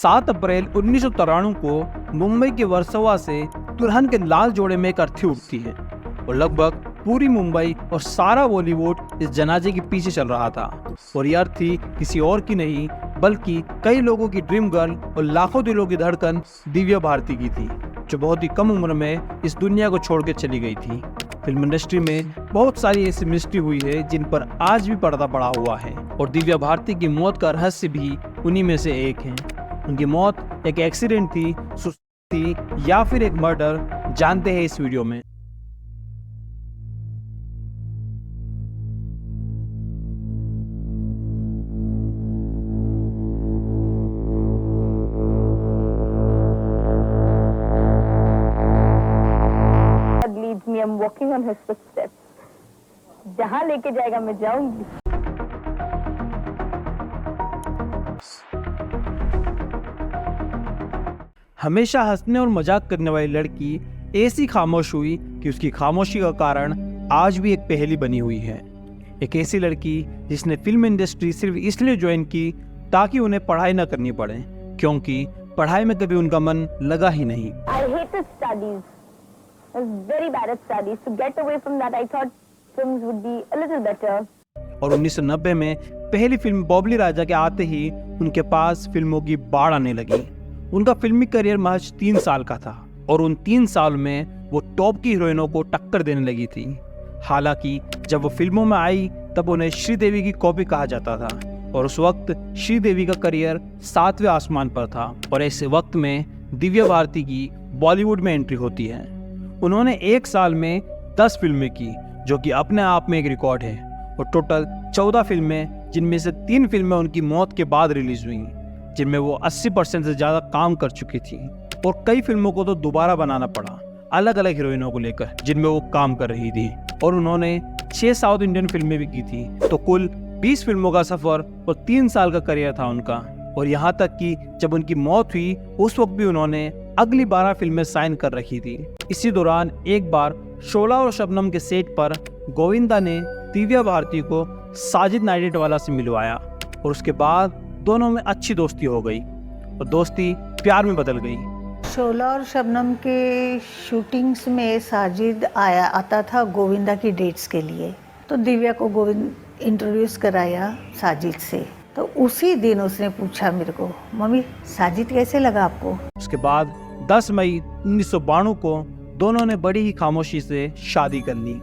7 अप्रैल 1993 को मुंबई के वर्सोवा से दुल्हन के लाल जोड़े में एक अर्थी उठती है और लगभग पूरी मुंबई और सारा बॉलीवुड इस जनाजे के पीछे चल रहा था। और यह अर्थी किसी और की नहीं बल्कि कई लोगों की ड्रीम गर्ल और लाखों दिलों की धड़कन दिव्या भारती की थी, जो बहुत ही कम उम्र में इस दुनिया को छोड़ के चली गई थी। फिल्म इंडस्ट्री में बहुत सारी ऐसी मिस्ट्री हुई है जिन पर आज भी पर्दा पड़ा हुआ है और दिव्या भारती की मौत का रहस्य भी उन्हीं में से एक है। उनकी मौत एक एक्सीडेंट थी, सुसाइड थी या फिर एक मर्डर, जानते हैं इस वीडियो में। I'm walking on his footsteps. जहाँ लेके जाएगा मैं जाऊंगी। हमेशा हंसने और मजाक करने वाली लड़की ऐसी खामोश हुई कि उसकी खामोशी का कारण आज भी एक पहेली बनी हुई है। एक ऐसी लड़की जिसने फिल्म इंडस्ट्री सिर्फ इसलिए ज्वाइन की ताकि उन्हें पढ़ाई न करनी पड़े, क्योंकि पढ़ाई में कभी उनका मन लगा ही नहीं। I hated studies. I was very bad at studies. To get away from that, I thought films would be a little better. और 1990 में पहली फिल्म बॉबली राजा के आते ही उनके पास फिल्मों की बाढ़ आने लगी। उनका फिल्मी करियर महज 3 साल का था और उन 3 साल में वो टॉप की हीरोइनों को टक्कर देने लगी थी। हालांकि जब वो फिल्मों में आई तब उन्हें श्रीदेवी की कॉपी कहा जाता था और उस वक्त श्रीदेवी का करियर 7वें आसमान पर था। और ऐसे वक्त में दिव्या भारती की बॉलीवुड में एंट्री होती है। उन्होंने 1 साल में 10 फिल्में की, जो कि अपने आप में एक रिकॉर्ड है, और टोटल 14 फिल्में, जिनमें से 3 फिल्में उनकी मौत के बाद रिलीज हुई, जिनमें वो 80% से ज़्यादा काम कर चुकी थी। और कई फिल्मों को तो दोबारा बनाना पड़ा, अलग अलग हीरोइनों को लेकर जिनमें वो काम कर रही थी। और उन्होंने 6 साउथ इंडियन फिल्में भी की थी। तो कुल 20 फिल्मों का सफ़र और 3 साल का करियर था उनका। और यहाँ तक कि जब उनकी मौत हुई उस वक्त भी उन्होंने अगली 12 फिल्में साइन कर रखी थी। इसी दौरान एक बार शोला और शबनम के सेट पर गोविंदा ने दिव्या भारती को साजिद नाडियाडवाला से मिलवाया और उसके बाद दोनों में अच्छी दोस्ती हो गई और दोस्ती प्यार में बदल गई। शोला और शबनम के शूटिंग्स में साजिद आता था गोविंदा की डेट्स के लिए, तो दिव्या को गोविंद इंट्रोड्यूस कराया साजिद से। तो उसी दिन उसने पूछा मेरे को, मम्मी साजिद कैसे लगा आपको? उसके बाद 10 मई 1992 को दोनों ने बड़ी ही खामोशी से शादी कर ली।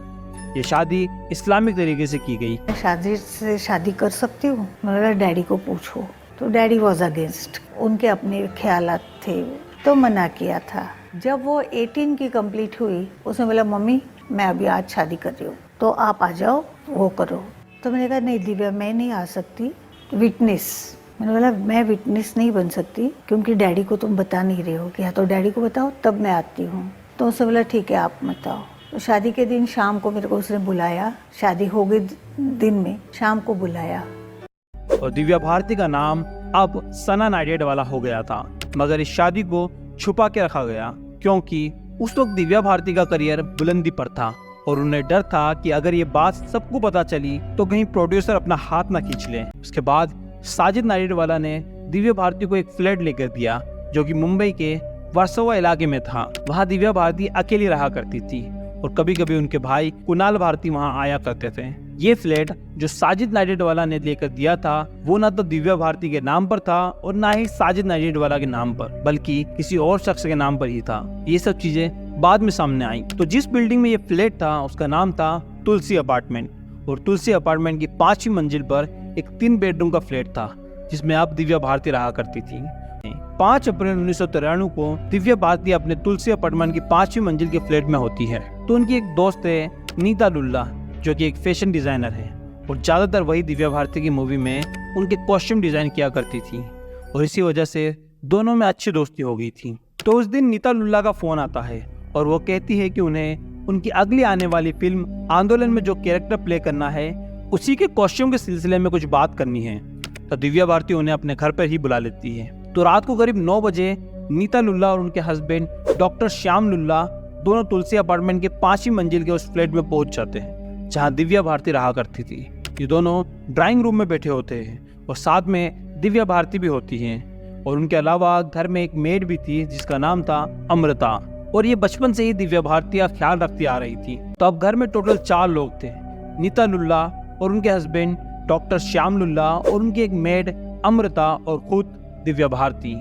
ये शादी इस्लामिक तरीके से की गई। साजिद से शादी कर सकती हूँ? मैंने कहा डैडी को पूछो। तो डैडी वॉज अगेंस्ट, उनके अपने ख्यालात थे, तो मना किया था। जब वो 18 की कंप्लीट हुई उसने बोला मम्मी मैं अभी आज शादी कर रही हूँ, तो आप आ जाओ वो करो। तो मैंने कहा नहीं दिव्या मैं नहीं आ सकती, विटनेस। मैंने बोला मैं विटनेस नहीं बन सकती क्योंकि डैडी को तुम बता नहीं रहे हो कि हाँ तो डैडी को बताओ तब मैं आती हूँ। तो उसने बोला ठीक है आप बताओ। तो शादी के दिन शाम को मेरे को उसने बुलाया, शादी हो गई दिन में, शाम को बुलाया। और दिव्या भारती का नाम अब सना नाडियाडवाला हो गया था, मगर इस शादी को छुपा के रखा गया क्योंकि उस वक्त दिव्या भारती का करियर बुलंदी पर था और उन्हें डर था कि अगर ये बात सबको पता चली तो कहीं प्रोड्यूसर अपना हाथ ना खींच ले। उसके बाद साजिद नाडियाडवाला ने दिव्या भारती को एक फ्लैट लेकर दिया जो कि मुंबई के वर्सोवा इलाके में था। वहाँ दिव्या भारती अकेली रहा करती थी और कभी कभी उनके भाई कुणाल भारती वहाँ आया करते थे। ये फ्लैट जो साजिद नाडियाडवाला ने लेकर दिया था वो ना तो दिव्या भारती के नाम पर था और ना ही साजिद नाडियाडवाला के नाम पर, बल्कि किसी और शख्स के नाम पर ही था। ये सब चीजें बाद में सामने आई। तो जिस बिल्डिंग में ये फ्लैट था उसका नाम था तुलसी अपार्टमेंट और तुलसी अपार्टमेंट की 5वीं मंजिल पर एक 3 बेडरूम का फ्लैट था जिसमें अब दिव्या भारती रहा करती थी। 5 अप्रैल 1993 को दिव्या भारती अपने तुलसी अपार्टमेंट की 5वीं मंजिल के फ्लैट में होती है। तो उनकी एक दोस्त है नीता लुल्ला, जो कि एक फैशन डिजाइनर है और ज्यादातर वही दिव्या भारती की मूवी में उनके कॉस्ट्यूम डिजाइन किया करती थी और इसी वजह से दोनों में अच्छी दोस्ती हो गई थी। तो उस दिन नीता लुल्ला का फोन आता है और वो कहती है कि उन्हें उनकी अगली आने वाली फिल्म आंदोलन में जो कैरेक्टर प्ले करना है उसी के कॉस्ट्यूम के सिलसिले में कुछ बात करनी है। तो दिव्या भारती उन्हें अपने घर पर ही बुला लेती है। तो रात को करीब 9 बजे नीता लुल्ला और उनके हस्बैंड डॉक्टर श्याम लुल्ला दोनों तुलसी अपार्टमेंट के 5वीं मंजिल के उस फ्लैट में पहुंच जाते हैं जहां दिव्या भारती रहा करती थी। ये दोनों ड्राइंग रूम में बैठे होते हैं और साथ में दिव्या भारती भी होती हैं और उनके अलावा घर में एक मेड भी थी जिसका नाम था अमृता, और ये बचपन से ही दिव्या भारती का ख्याल रखती आ रही थी। तो अब घर में टोटल 4 लोग थे, नीता लुल्ला और उनके हस्बैंड डॉक्टर श्याम लुल्ला और उनकी एक मेड अमृता और खुद दिव्या भारती।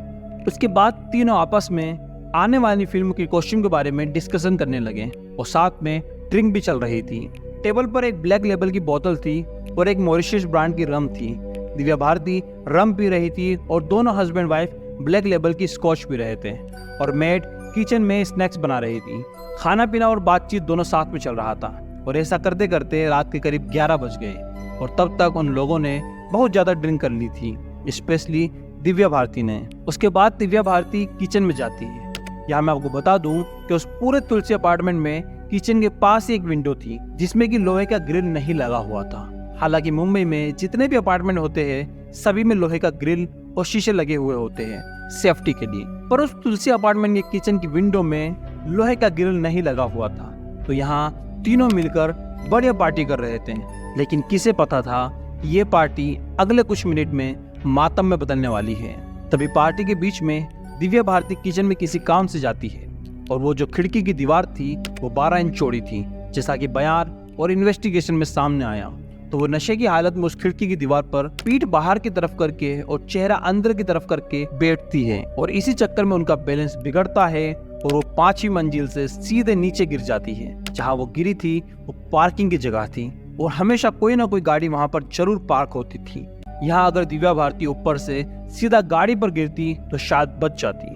उसके बाद तीनों आपस में आने वाली फिल्म के कॉस्ट्यूम के बारे में डिस्कशन करने लगे और साथ में ड्रिंक भी चल रही थी। टेबल पर एक ब्लैक लेबल की बोतल थी और एक मॉरिशस ब्रांड की रम थी। दिव्या भारती रम पी रही थी और दोनों हस्बैंड वाइफ ब्लैक लेबल की स्कॉच पी रहे थे और मेड किचन में स्नैक्स बना रही थी। खाना पीना और बातचीत दोनों साथ में चल रहा था और ऐसा करते करते रात के करीब 11 बज गए और तब तक उन लोगों ने बहुत ज़्यादा ड्रिंक कर ली थी, स्पेशली दिव्या भारती ने। उसके बाद दिव्या भारती किचन में जाती है। यहाँ मैं आपको बता दूं कि उस पूरे तुलसी अपार्टमेंट में किचन के पास ही एक विंडो थी जिसमें कि लोहे का ग्रिल नहीं लगा हुआ था। हालांकि मुंबई में जितने भी अपार्टमेंट होते हैं सभी में लोहे का ग्रिल और शीशे लगे हुए होते हैं सेफ्टी के लिए, पर उस तुलसी अपार्टमेंट के किचन की विंडो में लोहे का ग्रिल नहीं लगा हुआ था। तो यहाँ तीनों मिलकर बढ़िया पार्टी कर रहे थे, लेकिन किसे पता था कि ये पार्टी अगले कुछ मिनट में मातम में बदलने वाली है। तभी पार्टी के बीच में दिव्या भारती किचन में किसी काम से जाती है और वो जो खिड़की की दीवार थी वो 12 इंच चौड़ी थी, जैसा कि बयान और इन्वेस्टिगेशन में सामने आया। तो वो नशे की हालत में उस खिड़की की दीवार पर पीठ बाहर की तरफ करके और चेहरा अंदर की तरफ करके बैठती है और इसी चक्कर में उनका बैलेंस बिगड़ता है और वो 5वीं मंजिल से सीधे नीचे गिर जाती है। जहाँ वो गिरी थी वो पार्किंग की जगह थी और हमेशा कोई ना कोई गाड़ी वहाँ पर जरूर पार्क होती थी। यहाँ अगर दिव्या भारती ऊपर से सीधा गाड़ी पर गिरती तो शायद बच जाती,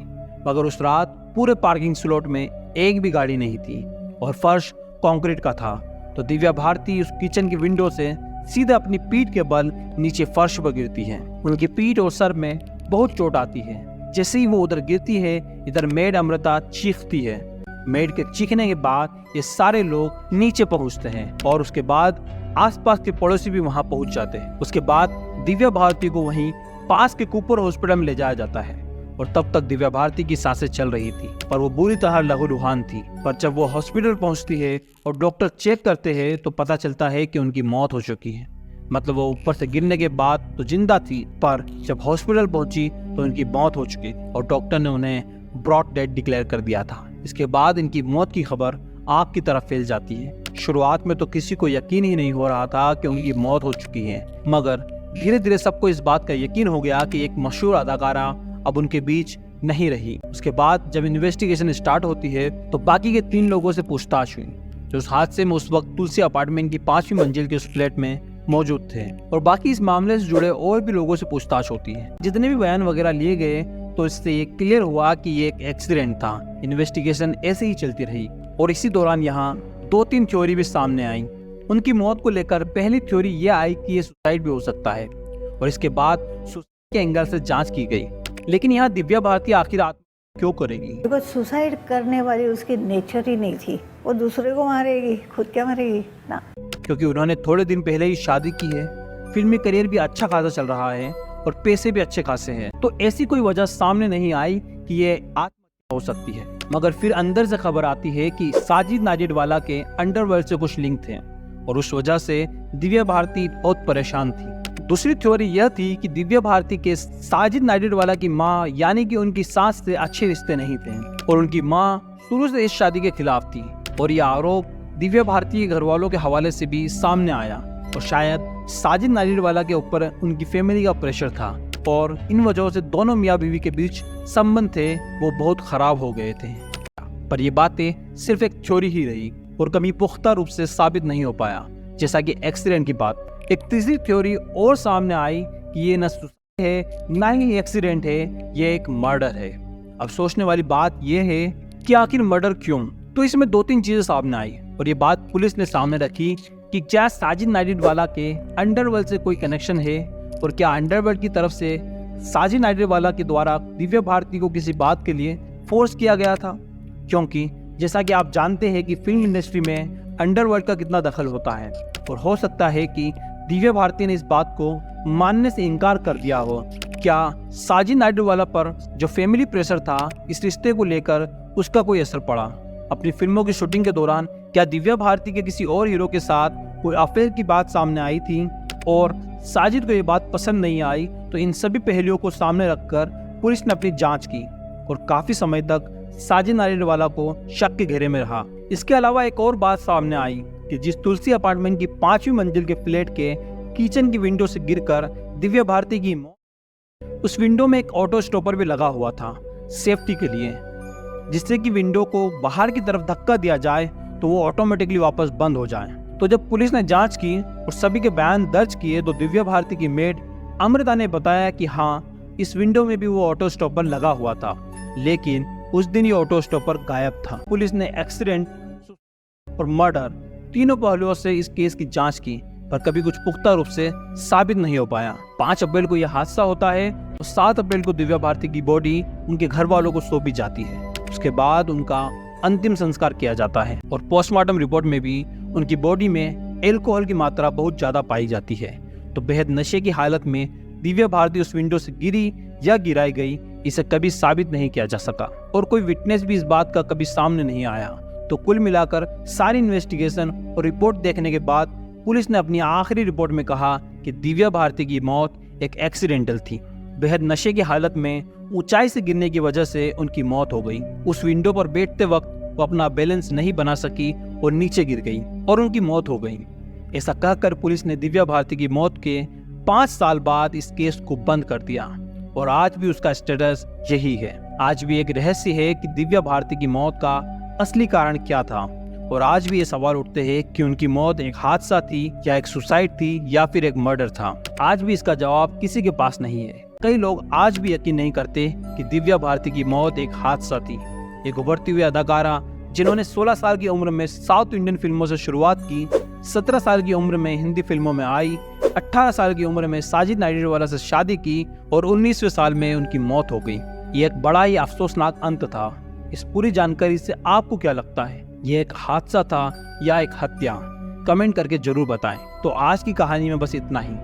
मगर उस रात पूरे पार्किंग स्लॉट में एक भी गाड़ी नहीं थी और फर्श कंक्रीट का था। तो दिव्या भारती उस किचन की विंडो से सीधे अपनी पीठ के बल नीचे फर्श पर गिरती है। उनकी पीठ और सर में बहुत चोट आती है। जैसे ही वो उधर गिरती है इधर मेड अमृता चीखती है। मेड के चीखने के बाद ये सारे लोग नीचे पहुंचते हैं और उसके बाद आसपास के पड़ोसी भी वहां पहुंच जाते हैं। उसके बाद दिव्या भारती को वहीं पास के कूपर हॉस्पिटल में ले जाया जाता है और तब तक दिव्या भारती की सांसें चल रही थी, पर वो बुरी तरह लहूलुहान थी। पर जब वो हॉस्पिटल पहुंचती है और डॉक्टर चेक करते हैं तो पता चलता है कि उनकी मौत हो चुकी है। मतलब वो ऊपर से गिरने के बाद तो जिंदा थी, पर जब हॉस्पिटल पहुंची तो उनकी मौत हो चुकी थी और डॉक्टर ने उन्हें ब्रॉड डेड डिक्लेयर कर दिया था। इसके बाद इनकी मौत की खबर आग की तरफ फैल जाती है। शुरुआत में तो किसी को यकीन ही नहीं हो रहा था कि उनकी मौत हो चुकी है, मगर धीरे धीरे सबको इस बात का यकीन हो गया कि एक मशहूर अदाकारा अब उनके बीच नहीं रही। उसके बाद जब इन्वेस्टिगेशन स्टार्ट होती है तो बाकी के 3 लोगों से पूछताछ हुई जो उस हादसे में उस वक्त तुलसी अपार्टमेंट की 5वीं मंजिल के उस फ्लैट में मौजूद थे, और बाकी इस मामले से जुड़े और भी लोगों से पूछताछ होती है। जितने भी बयान वगैरह लिए गए तो इससे ये क्लियर हुआ कि ये एक एक्सीडेंट था। इन्वेस्टिगेशन ऐसे ही चलती रही और इसी दौरान यहाँ 2-3 थ्योरी भी सामने आई। उनकी मौत को लेकर पहली थ्योरी ये आई कि ये सुसाइड भी हो सकता है और इसके बाद सुसाइड के एंगल से जांच की गई। लेकिन यहाँ दिव्या भारती आखिर आत्महत्या क्यों करेगी? बिकॉज सुसाइड करने वाली उसकी नेचर ही नहीं थी। वो दूसरे को मारेगी, खुद क्या मरेगी ना। क्योंकि उन्होंने थोड़े दिन पहले ही शादी की है, फिल्मी करियर भी अच्छा खासा चल रहा है और पैसे भी अच्छे खासे हैं, तो ऐसी कोई वजह सामने नहीं आई कि ये आत्महत्या हो सकती है। मगर फिर अंदर से खबर आती है कि साजिद नाडियाडवाला के अंडरवर्ल्ड से कुछ लिंक थे और उस वजह से दिव्या भारती बहुत परेशान थी। दूसरी थ्योरी यह थी कि दिव्या भारती के साजिद नाडियाडवाला की मां यानी कि उनकी सास से अच्छे रिश्ते नहीं थे और उनकी मां शुरू से इस शादी के खिलाफ थी, और यह आरोप दिव्या भारती के घर वालों के हवाले से भी सामने आया और शायद साजिद नाडियाडवाला के ऊपर उनकी फैमिली का प्रेशर था और इन वजहों से दोनों मियाँ बीवी के बीच संबंध थे वो बहुत खराब हो गए थे। पर ये बातें सिर्फ एक थ्योरी ही रही और कभी पुख्ता रूप से साबित नहीं हो पाया, जैसा कि एक्सीडेंट की बात। एक तीसरी थ्योरी और सामने आई कि ये न सुसाइड है न ही एक्सीडेंट है, ये एक मर्डर है। अब सोचने वाली बात ये है कि आखिर मर्डर क्यों? तो इसमें 2-3 चीजें सामने आई और ये बात पुलिस ने सामने रखी कि क्या साजिद नाडियाडवाला के अंडरवर्ल्ड से कोई कनेक्शन है और क्या अंडरवर्ल्ड की तरफ से साजिद नाडियाडवाला के द्वारा दिव्या भारती को किसी बात के लिए फोर्स किया गया था। क्योंकि जैसा कि आप जानते हैं कि फिल्म इंडस्ट्री में अंडरवर्ल्ड का कितना दखल होता है और हो सकता है कि दिव्या भारती ने इस बात को मानने से इनकार कर दिया हो। क्या साजिद नाडियाडवाला पर जो फैमिली प्रेशर था इस रिश्ते को लेकर उसका कोई असर पड़ा? अपनी फिल्मों की शूटिंग के दौरान क्या दिव्या भारती के किसी और हीरो के साथ कोई अफेयर की बात सामने आई थी और साजिद को ये बात पसंद नहीं आई? तो इन सभी पहलुओं को सामने रखकर पुलिस ने अपनी जांच की और काफी समय तक साजिद नाडियाडवाला को शक के घेरे में रहा। इसके अलावा एक और बात सामने आई कि जिस तुलसी अपार्टमेंट की 5वीं मंजिल के फ्लैट के किचन की विंडो से गिरकर दिव्या भारती की मौत, उस विंडो में एक ऑटो स्टॉपर भी लगा हुआ था सेफ्टी के लिए, जिससे कि विंडो को बाहर की तरफ धक्का दिया जाए तो वो ऑटोमेटिकली वापस बंद हो जाए। तो जब पुलिस ने जांच की और सभी के बयान दर्ज किए तो दिव्या भारती की मेड अमृता ने बताया कि हाँ, इस विंडो में भी वो ऑटो स्टॉपर लगा हुआ था, लेकिन उस दिन ये ऑटो स्टॉपर गायब था। पुलिस ने एक्सीडेंट और मर्डर तीनों पहलुओं से इस केस की जांच की, पर कभी कुछ पुख्ता रूप से साबित नहीं हो पाया। 5 अप्रैल को यह हादसा होता है तो 7 अप्रैल को दिव्या भारती की बॉडी उनके घर वालों को सौंपी जाती है। उसके बाद उनका अंतिम संस्कार किया जाता है और पोस्टमार्टम रिपोर्ट में भी उनकी बॉडी में एल्कोहल की मात्रा बहुत ज्यादा पाई जाती है। तो बेहद नशे की हालत में दिव्या भारती उस विंडो से गिरी या गिराई गई, इसे कभी साबित नहीं किया जा सका और कोई विटनेस भी इस बात का कभी सामने नहीं आया। तो कुल मिलाकर सारी इन्वेस्टिगेशन और रिपोर्ट देखने के बाद पुलिस ने अपनी आखिरी रिपोर्ट में कहा कि दिव्या भारती की मौत एक एक्सीडेंटल थी। बेहद नशे की हालत में ऊंचाई से गिरने की वजह से उनकी मौत हो गई। उस विंडो पर बैठते वक्त वो अपना बैलेंस नहीं बना सकी और नीचे गिर गई और उनकी मौत हो गई। ऐसा कहकर पुलिस ने दिव्या भारती की मौत के 5 साल बाद इस केस को बंद कर दिया और आज भी उसका स्टेटस यही है। आज भी एक रहस्य है कि दिव्या भारती की मौत का असली कारण क्या था और आज भी ये सवाल उठते हैं कि उनकी मौत एक हादसा थी या एक सुसाइड थी या फिर एक मर्डर था। आज भी इसका जवाब किसी के पास नहीं है। कई लोग आज भी यकीन नहीं करते कि दिव्या भारती की मौत एक हादसा थी। एक उभरती हुई अदाकारा जिन्होंने 16 साल की उम्र में साउथ इंडियन फिल्मों से शुरुआत की, 17 साल की उम्र में हिंदी फिल्मों में आई, 18 साल की उम्र में साजिद नाडियाडवाला से शादी की और 19वें साल में उनकी मौत हो गई। ये एक बड़ा ही अफसोसनाक अंत था। इस पूरी जानकारी से आपको क्या लगता है? ये एक हादसा था या एक हत्या? कमेंट करके जरूर बताएं। तो आज की कहानी में बस इतना ही।